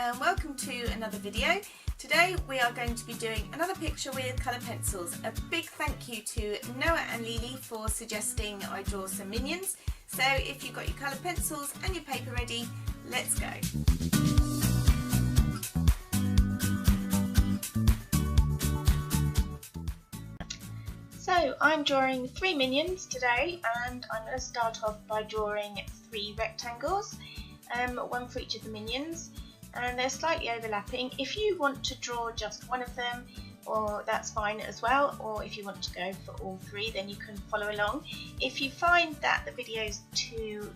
and welcome to another video. Today we are going to be doing another picture with colour pencils. A big thank you to Noah and Lily for suggesting I draw some minions. So if you've got your colour pencils and your paper ready, let's go. So I'm drawing 3 minions today, and I'm going to start off by drawing 3 rectangles, one for each of the minions, and they're slightly overlapping. If you want to draw just one of them, or that's fine as well, or if you want to go for all 3, then you can follow along. If you find that the video is too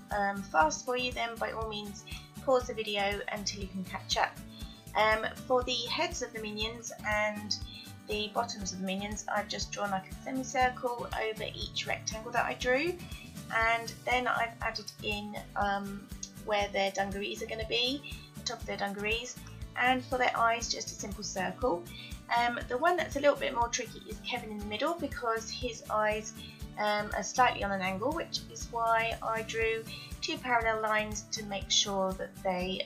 fast for you, then by all means pause the video until you can catch up. For the heads of the minions and the bottoms of the minions, I've just drawn like a semicircle over each rectangle that I drew, and then I've added in where their dungarees are going to be, the top of their dungarees, and for their eyes just a simple circle. The one that's a little bit more tricky is Kevin in the middle, because his eyes are slightly on an angle, which is why I drew 2 parallel lines to make sure that they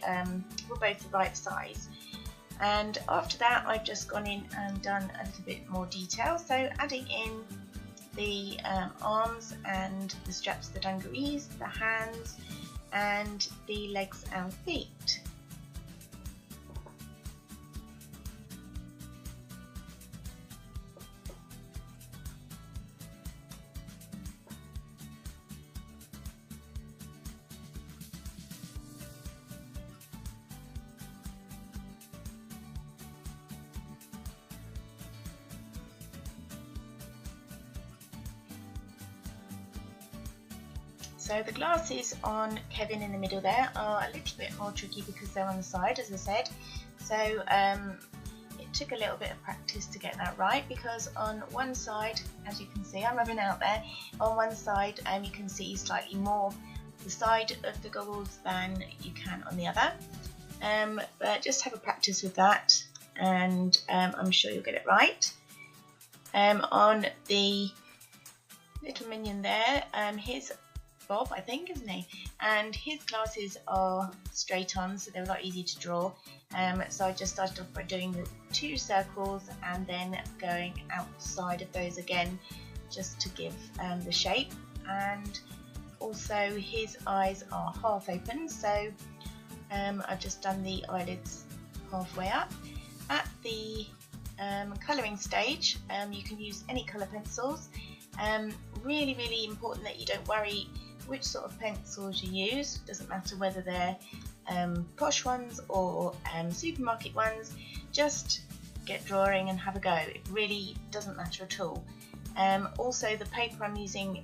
were both the right size. And after that I've just gone in and done a little bit more detail, so adding in the arms and the straps of the dungarees, the hands and the legs and feet. So the glasses on Kevin in the middle there are a little bit more tricky because they're on the side, as I said. So it took a little bit of practice to get that right, because on one side, as you can see, I'm rubbing out there, on one side you can see slightly more the side of the goggles than you can on the other. But just have a practice with that, and I'm sure you'll get it right. On the little minion there, his Bob, I think, isn't he? And his glasses are straight on, so they're a lot easier to draw. So I just started off by doing the 2 circles and then going outside of those again, just to give the shape. And also his eyes are half open, so I've just done the eyelids halfway up. At the colouring stage, you can use any colour pencils. Really important that you don't worry which sort of pencils you use. It doesn't matter whether they're posh ones or supermarket ones, just get drawing and have a go. It really doesn't matter at all. Also the paper I'm using,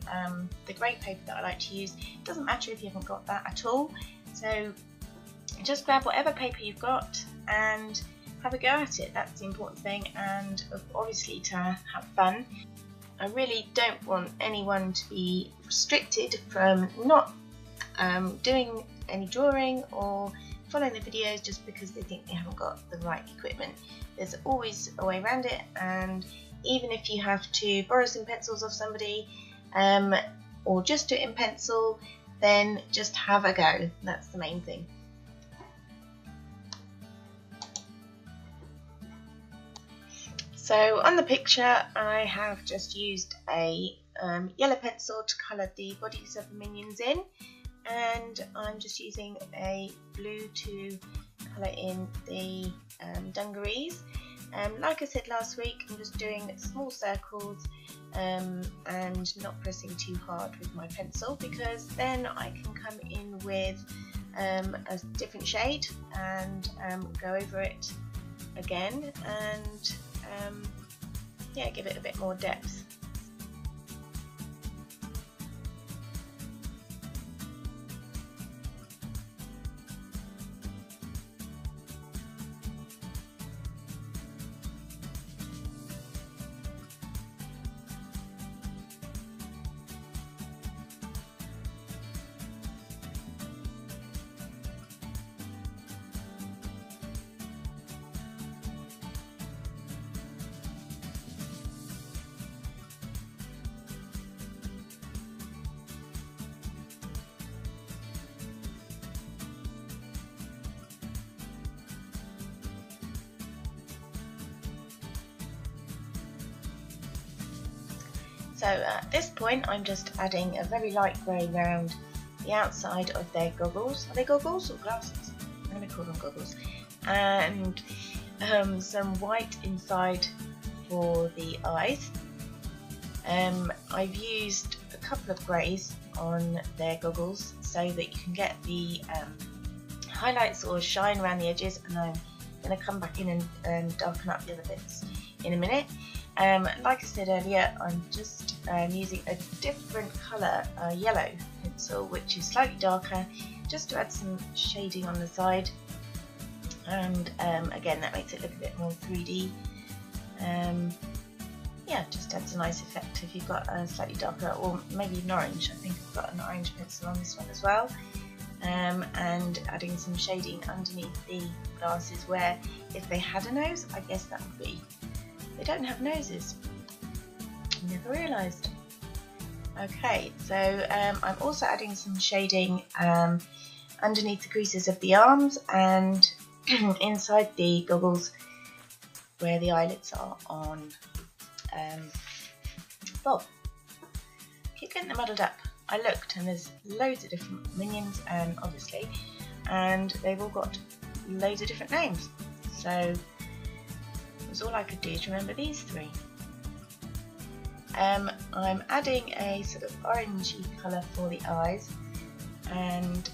the grey paper that I like to use, it doesn't matter if you haven't got that at all. So just grab whatever paper you've got and have a go at it. That's the important thing, and obviously to have fun. I really don't want anyone to be restricted from not doing any drawing or following the videos just because they think they haven't got the right equipment. There's always a way around it, and even if you have to borrow some pencils off somebody or just do it in pencil, then just have a go. That's the main thing. So on the picture I have just used a yellow pencil to colour the bodies of the minions in, and I'm just using a blue to colour in the dungarees. Like I said last week, I'm just doing small circles and not pressing too hard with my pencil, because then I can come in with a different shade and go over it again and yeah, give it a bit more depth. So at this point I'm just adding a very light grey round the outside of their goggles. Are they goggles or glasses? I'm going to call them goggles. And some white inside for the eyes. I've used a couple of greys on their goggles so that you can get the highlights or shine around the edges, and I'm going to come back in and darken up the other bits in a minute. Like I said earlier, I'm just using a different colour, yellow pencil, which is slightly darker, just to add some shading on the side, and again that makes it look a bit more 3D. Yeah, just adds a nice effect if you've got a slightly darker, or maybe an orange. I think I've got an orange pencil on this one as well. And adding some shading underneath the glasses, where if they had a nose, I guess that would be. They don't have noses. Never realised. Okay, so I'm also adding some shading underneath the creases of the arms and inside the goggles where the eyelids are on Bob. Keep getting them muddled up. I looked and there's loads of different minions, obviously, and they've all got loads of different names. So it was all I could do to remember these three. I'm adding a sort of orangey colour for the eyes, and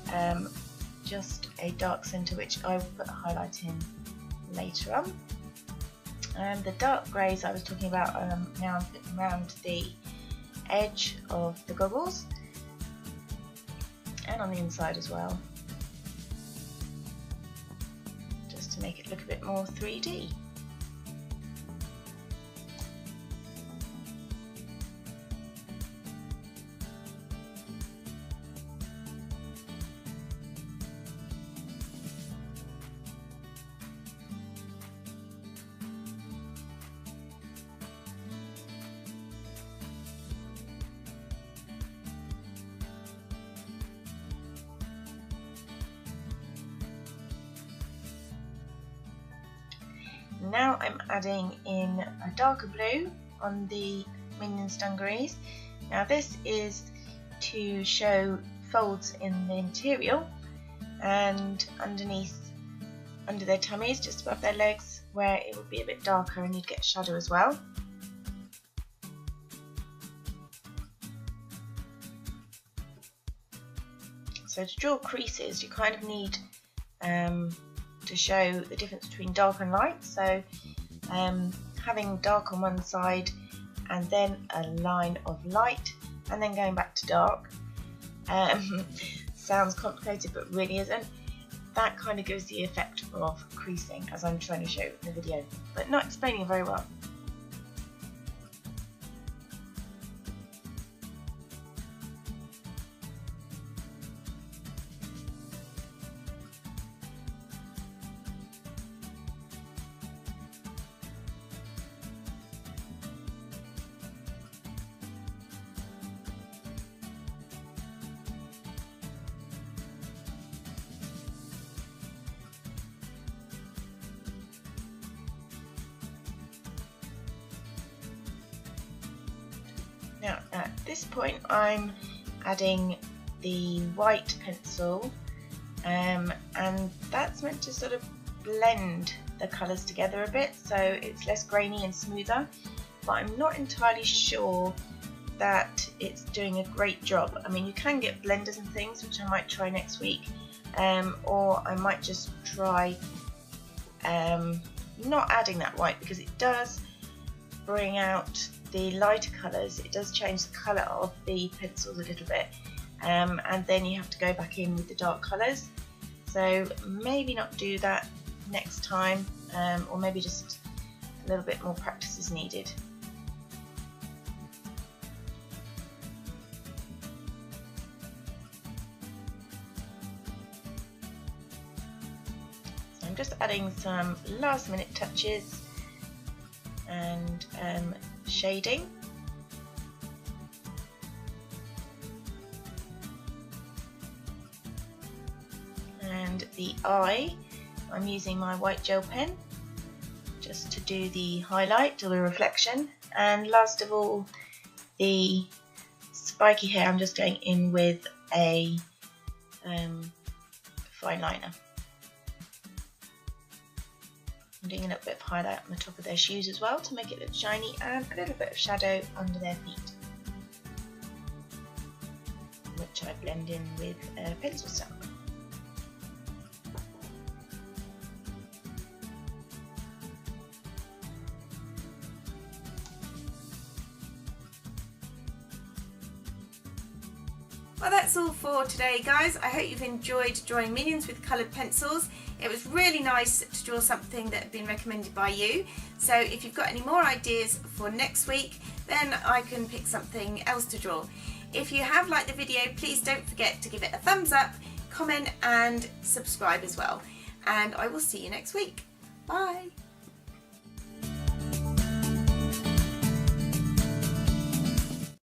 just a dark centre, which I will put a highlight in later on. The dark greys I was talking about, now I'm putting around the edge of the goggles and on the inside as well, just to make it look a bit more 3D. Now I'm adding in a darker blue on the minions dungarees. Now this is to show folds in the material, and underneath, under their tummies, just above their legs, where it would be a bit darker and you'd get shadow as well. So to draw creases, you kind of need to show the difference between dark and light. So having dark on one side and then a line of light and then going back to dark. Sounds complicated but really isn't. That kind of gives the effect of creasing, as I'm trying to show in the video, but not explaining it very well. Now at this point I'm adding the white pencil, and that's meant to sort of blend the colours together a bit so it's less grainy and smoother, but I'm not entirely sure that it's doing a great job. I mean, you can get blenders and things, which I might try next week, or I might just try not adding that white, because it does bring out the lighter colours. It does change the colour of the pencils a little bit, and then you have to go back in with the dark colours. So maybe not do that next time, or maybe just a little bit more practice is needed. So I'm just adding some last minute touches and shading. And the eye, I'm using my white gel pen just to do the highlight or the reflection. And last of all, the spiky hair, I'm just going in with a fine liner. I'm doing a little bit of highlight on the top of their shoes as well to make it look shiny, and a little bit of shadow under their feet, which I blend in with pencil stamp. Well, that's all for today, guys. I hope you've enjoyed drawing minions with coloured pencils. It was really nice to draw something that had been recommended by you. So if you've got any more ideas for next week, then I can pick something else to draw. If you have liked the video, please don't forget to give it a thumbs up, comment and subscribe as well. And I will see you next week. Bye.